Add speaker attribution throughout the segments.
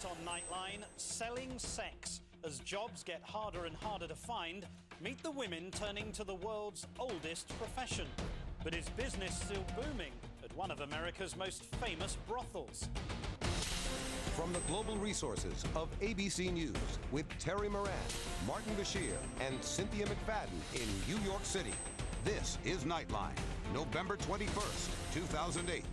Speaker 1: Tonight on Nightline, selling sex. As jobs get harder and harder to find, meet the women turning to the world's oldest profession. But is business still booming at one of America's most famous brothels?
Speaker 2: From the global resources of ABC News with Terry Moran, Martin Bashir, and Cynthia McFadden in New York City. This is Nightline, November 21st, 2008.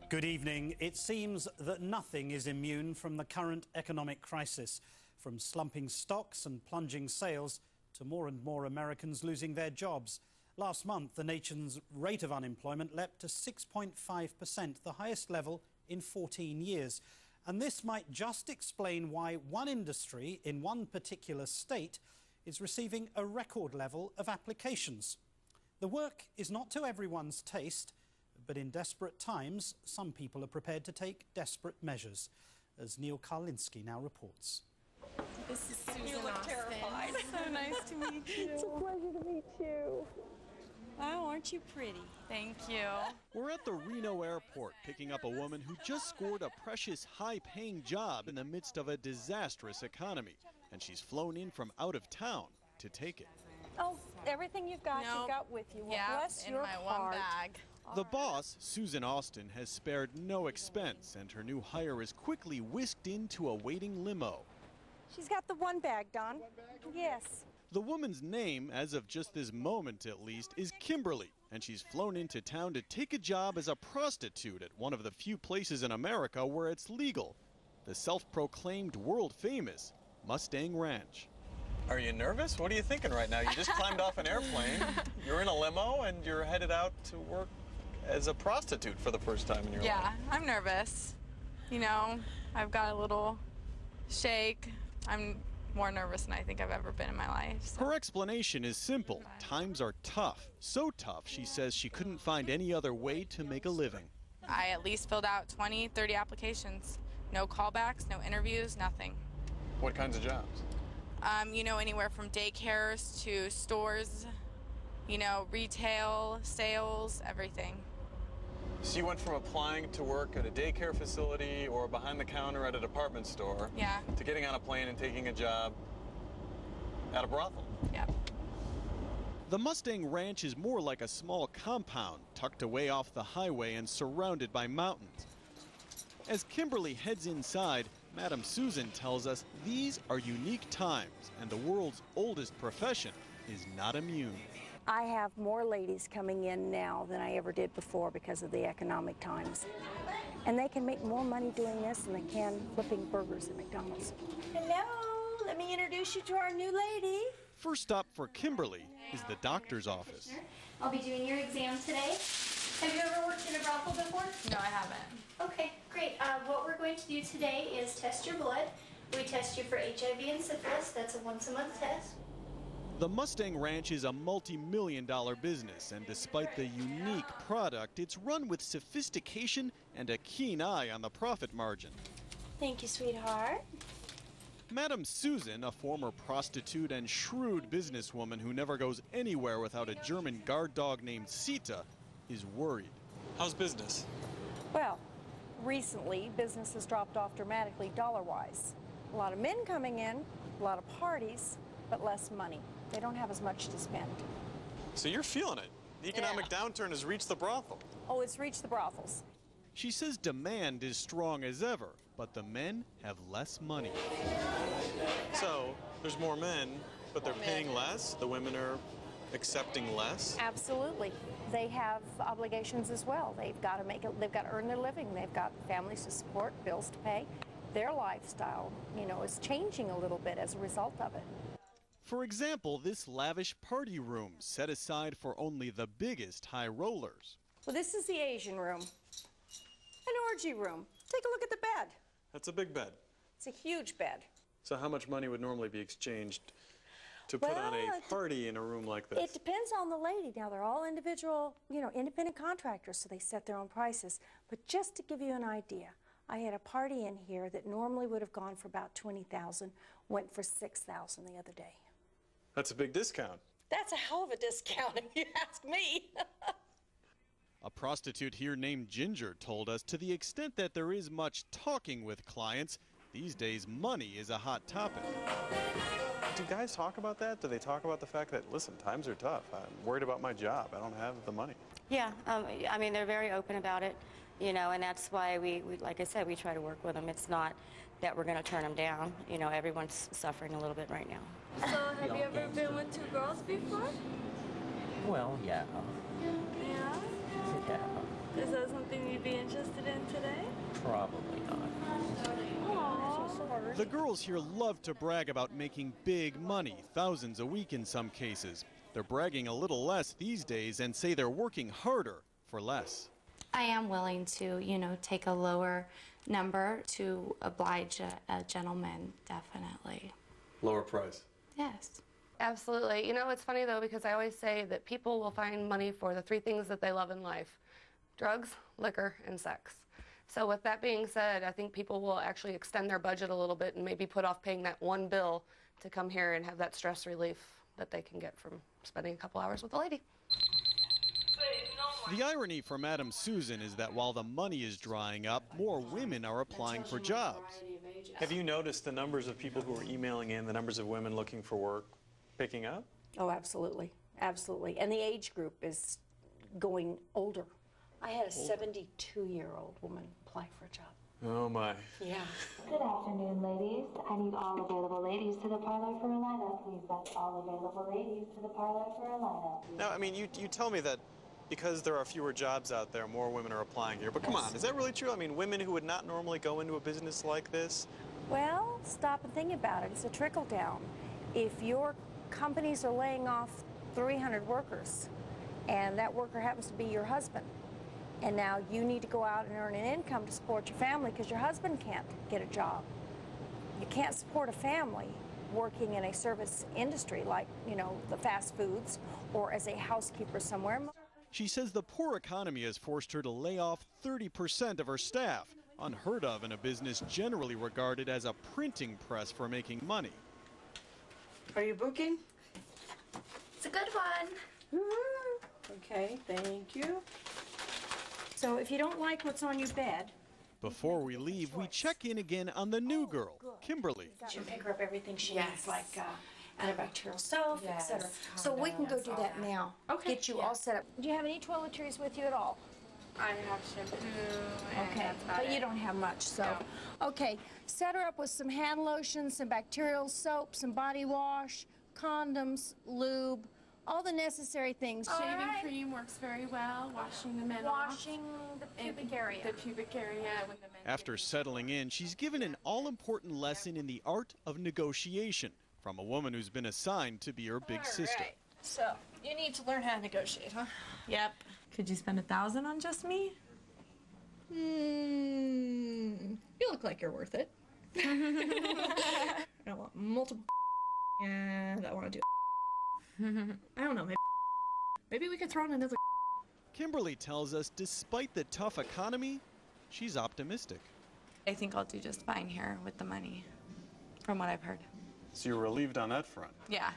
Speaker 1: Good evening. It seems that nothing is immune from the current economic crisis, from slumping stocks and plunging sales to more and more Americans losing their jobs. Last month, the nation's rate of unemployment leapt to 6.5%, the highest level in 14 years. And this might just explain why one industry in one particular state is receiving a record level of applications. The work is not to everyone's taste, but in desperate times, some people are prepared to take desperate measures, as Neil Karlinski now reports.
Speaker 3: This is Susan
Speaker 4: You look
Speaker 3: Austin.
Speaker 4: terrified.
Speaker 3: So nice to meet you.
Speaker 4: It's a pleasure to meet you.
Speaker 3: Wow, aren't you pretty? Thank you.
Speaker 5: We're at the Reno airport picking up a woman who just scored a precious high-paying job in the midst of a disastrous economy. And she's flown in from out of town to take it.
Speaker 4: Oh, everything you've got,
Speaker 3: Nope.
Speaker 4: you've got with you. Well,
Speaker 3: Yeah,
Speaker 4: bless
Speaker 3: in
Speaker 4: your
Speaker 3: my
Speaker 4: heart.
Speaker 3: one bag.
Speaker 5: The boss, Susan Austin, has spared no expense, and her new hire is quickly whisked into a waiting limo.
Speaker 4: She's got the one bag, Don. Yes.
Speaker 5: The woman's name, as of just this moment at least, is Kimberly, and she's flown into town to take a job as a prostitute at one of the few places in America where it's legal, the self-proclaimed world-famous Mustang Ranch.
Speaker 6: Are you nervous? What are you thinking right now? You just climbed off an airplane, you're in a limo, and you're headed out to work as a prostitute for the first time in your life.
Speaker 3: Yeah, I'm nervous. You know, I've got a little shake. I'm more nervous than I think I've ever been in my life. So.
Speaker 5: Her explanation is simple. Times are tough. So tough, she says she couldn't find any other way to make a living.
Speaker 3: I at least filled out 20, 30 applications. No callbacks, no interviews, nothing.
Speaker 6: What kinds of jobs?
Speaker 3: You know, anywhere from daycares to stores, you know, retail, sales, everything.
Speaker 6: So you went from applying to work at a daycare facility or behind the counter at a department store
Speaker 3: Yeah.
Speaker 6: to getting on a plane and taking a job at a brothel.
Speaker 3: Yeah.
Speaker 5: The Mustang Ranch is more like a small compound tucked away off the highway and surrounded by mountains. As Kimberly heads inside, Madam Susan tells us these are unique times and the world's oldest profession is not immune.
Speaker 4: I have more ladies coming in now than I ever did before because of the economic times. And they can make more money doing this than they can flipping burgers at McDonald's. Hello, let me introduce you to our new lady.
Speaker 5: First stop for Kimberly is the doctor's office.
Speaker 7: I'll be doing your exam today. Have you ever worked in a brothel before?
Speaker 3: No, I haven't.
Speaker 7: Okay, great. What we're going to do today is test your blood. We test you for HIV and syphilis. That's a once-a-month test.
Speaker 5: The Mustang Ranch is a multi-million-dollar business, and despite the unique product, it's run with sophistication and a keen eye on the profit margin.
Speaker 4: Thank you, sweetheart.
Speaker 5: Madam Susan, a former prostitute and shrewd businesswoman who never goes anywhere without a German guard dog named Sita, is worried.
Speaker 6: How's business?
Speaker 4: Well, recently, business has dropped off dramatically dollar-wise. A lot of men coming in, a lot of parties, but less money. They don't have as much to spend.
Speaker 6: So you're feeling it. The economic downturn has reached the brothel.
Speaker 4: Oh, it's reached the brothels.
Speaker 5: She says demand is strong as ever, but the men have less money.
Speaker 6: So there's more men, but they're paying less. The women are accepting less.
Speaker 4: Absolutely. They have obligations as well. They've got to make it, they've got to earn their living. They've got families to support, bills to pay. Their lifestyle, you know, is changing a little bit as a result of it.
Speaker 5: For example, this lavish party room set aside for only the biggest high rollers.
Speaker 4: Well, this is the Asian room, an orgy room. Take a look at the bed.
Speaker 6: That's a big bed.
Speaker 4: It's a huge bed.
Speaker 6: So how much money would normally be exchanged to put on a party in a room like this?
Speaker 4: It depends on the lady. Now, they're all individual, you know, independent contractors, so they set their own prices. But just to give you an idea, I had a party in here that normally would have gone for about $20,000, went for $6,000 the other day.
Speaker 6: That's a big discount.
Speaker 4: That's a hell of a discount if you ask me.
Speaker 5: A prostitute here named Ginger told us to the extent that there is much talking with clients, these days money is a hot topic.
Speaker 6: Do guys talk about that? Do they talk about the fact that, listen, times are tough. I'm worried about my job. I don't have the money.
Speaker 8: Yeah, I mean, they're very open about it, you know, and that's why we, like I said, we try to work with them. It's not that we're going to turn them down. You know, everyone's suffering a little bit right now.
Speaker 9: So have you ever been with 2 girls before?
Speaker 10: Well, yeah.
Speaker 9: Yeah?
Speaker 10: Yeah.
Speaker 9: Is that something you'd be interested in today?
Speaker 10: Probably not.
Speaker 9: Aww.
Speaker 5: The girls here love to brag about making big money, thousands a week in some cases. They're bragging a little less these days and say they're working harder for less.
Speaker 11: I am willing to, you know, take a lower number to oblige a gentleman, definitely.
Speaker 6: Lower price.
Speaker 11: Yes.
Speaker 12: Absolutely. You know, it's funny, though, because I always say that people will find money for the 3 things that they love in life: drugs, liquor, and sex. So with that being said, I think people will actually extend their budget a little bit and maybe put off paying that one bill to come here and have that stress relief that they can get from spending a couple hours with a lady.
Speaker 5: The irony for Madam Susan is that while the money is drying up, more women are applying for jobs.
Speaker 6: Have you noticed the numbers of people who are emailing in, the numbers of women looking for work, picking up?
Speaker 4: Oh, absolutely. Absolutely. And the age group is going older. I had a 72-year-old woman apply for a job.
Speaker 6: Oh, my.
Speaker 4: Yeah.
Speaker 13: Good afternoon, ladies. I need all available ladies to the parlor for a lineup, please. That's all available ladies to the parlor for a lineup.
Speaker 6: Now, I mean, you tell me that because there are fewer jobs out there, more women are applying here. But come on, is that really true? I mean, women who would not normally go into a business like this?
Speaker 4: Well, stop and think about it. It's a trickle down. If your companies are laying off 300 workers and that worker happens to be your husband, and now you need to go out and earn an income to support your family because your husband can't get a job. You can't support a family working in a service industry like, you know, the fast foods or as a housekeeper somewhere.
Speaker 5: She says the poor economy has forced her to lay off 30% of her staff, unheard of in a business generally regarded as a printing press for making money.
Speaker 14: Are you booking?
Speaker 7: It's a good one.
Speaker 14: Okay, thank you.
Speaker 4: So if you don't like what's on your bed,
Speaker 5: Before we leave, we check in again on the new girl, Kimberly.
Speaker 4: you pick her up everything she needs, like antibacterial soap, etc. So we can go do that now.
Speaker 3: Okay.
Speaker 4: Get you all set up. Do you have any toiletries with you at all?
Speaker 3: I have shampoo. And
Speaker 4: Okay,
Speaker 3: that's about
Speaker 4: but you
Speaker 3: it.
Speaker 4: don't have much, so. Okay, set her up with some hand lotion, some bacterial soap, some body wash, condoms, lube, all the necessary things.
Speaker 3: Shaving cream works very well. Washing the men
Speaker 4: Washing the pubic area.
Speaker 3: The pubic area when the men.
Speaker 5: After settling in, she's given an all-important lesson in the art of negotiation from a woman who's been assigned to be her big sister.
Speaker 9: Right. So you need to learn how to negotiate, huh?
Speaker 3: Yep. Could you spend $1,000 on just me?
Speaker 9: You look like you're worth it. I want multiple and I want to do I don't know, maybe we could throw in another.
Speaker 5: Kimberly tells us despite the tough economy, she's optimistic.
Speaker 3: I think I'll do just fine here with the money, from what I've heard.
Speaker 6: So you're relieved on that front?
Speaker 3: Yeah.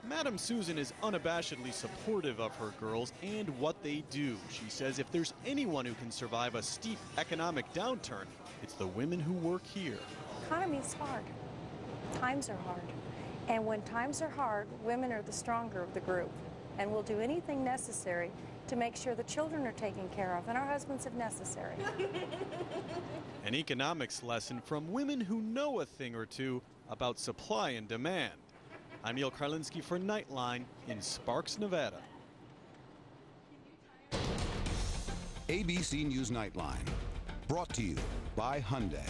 Speaker 5: Madam Susan is unabashedly supportive of her girls and what they do. She says if there's anyone who can survive a steep economic downturn, it's the women who work here.
Speaker 4: Economy is hard. Times are hard. And when times are hard, women are the stronger of the group. And we'll do anything necessary to make sure the children are taken care of and our husbands if necessary.
Speaker 5: An economics lesson from women who know a thing or two about supply and demand. I'm Neil Karlinski for Nightline in Sparks, Nevada.
Speaker 2: ABC News Nightline, brought to you by Hyundai.